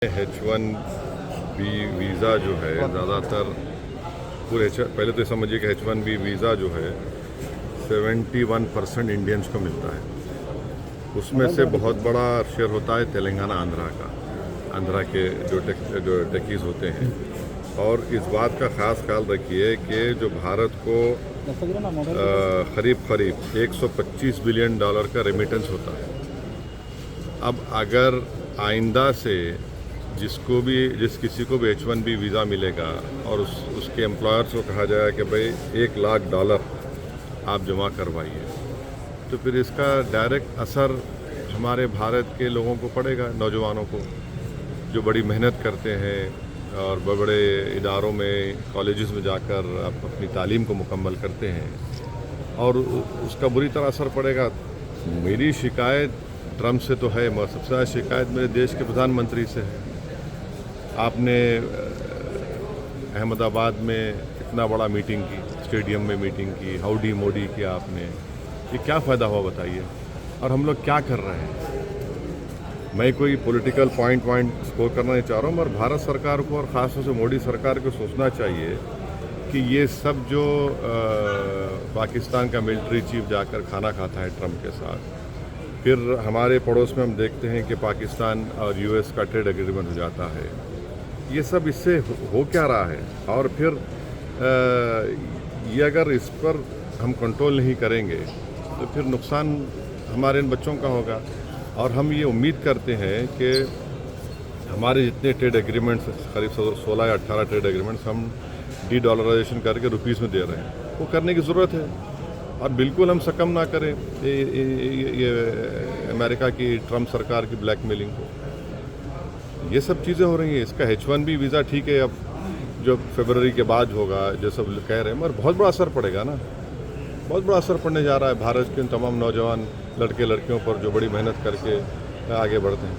H1B visa जो है ज़्यादातर पूरे पहले तो समझिए कि H1B वीज़ा जो है 71% इंडियंस को मिलता है। उसमें से बहुत बड़ा शेयर होता है तेलंगाना आंध्रा के जो टेकीज़ होते हैं। और इस बात का ख़ास ख्याल रखिए कि जो भारत को करीब 125 बिलियन डॉलर का रेमिटेंस होता है। अब अगर आइंदा से जिस किसी को भी H1B वीज़ा मिलेगा और उसके एम्प्लॉयर्स को कहा जाए कि भाई $1,00,000 आप जमा करवाइए, तो फिर इसका डायरेक्ट असर हमारे भारत के लोगों को पड़ेगा, नौजवानों को जो बड़ी मेहनत करते हैं और बड़े इदारों में कॉलेजेस में जाकर अपनी तालीम को मुकम्मल करते हैं और उसका बुरी तरह असर पड़ेगा। मेरी शिकायत ट्रम्प से तो है, मगर सबसे ज़्यादा शिकायत मेरे देश के प्रधानमंत्री से है। आपने अहमदाबाद में इतना बड़ा मीटिंग की, स्टेडियम में मीटिंग की, हाउडी मोडी किया आपने, ये क्या फ़ायदा हुआ बताइए? और हम लोग क्या कर रहे हैं? मैं कोई पॉलिटिकल पॉइंट स्कोर करना नहीं चाह रहा हूँ, मगर भारत सरकार को और ख़ासतौर से मोदी सरकार को सोचना चाहिए कि ये सब जो पाकिस्तान का मिलिट्री चीफ जाकर खाना खाता है ट्रम्प के साथ, फिर हमारे पड़ोस में हम देखते हैं कि पाकिस्तान और यूएस का ट्रेड एग्रीमेंट हो जाता है, ये सब इससे हो क्या रहा है? और फिर ये अगर इस पर हम कंट्रोल नहीं करेंगे तो फिर नुकसान हमारे इन बच्चों का होगा। और हम ये उम्मीद करते हैं कि हमारे जितने ट्रेड एग्रीमेंट्स, करीब 16 या 18 ट्रेड एग्रीमेंट्स हम डी-डॉलराइजेशन करके रुपीज़ में दे रहे हैं, वो करने की ज़रूरत है। और बिल्कुल हम सकम ना करें ये अमेरिका की ट्रम्प सरकार की ब्लैकमेलिंग को। ये सब चीज़ें हो रही हैं। इसका H1B वीज़ा ठीक है, अब जो फरवरी के बाद होगा जो सब कह रहे हैं, मगर बहुत बड़ा असर पड़ेगा ना, बहुत बड़ा असर पड़ने जा रहा है भारत के उन तमाम नौजवान लड़के लड़कियों पर जो बड़ी मेहनत करके आगे बढ़ते हैं।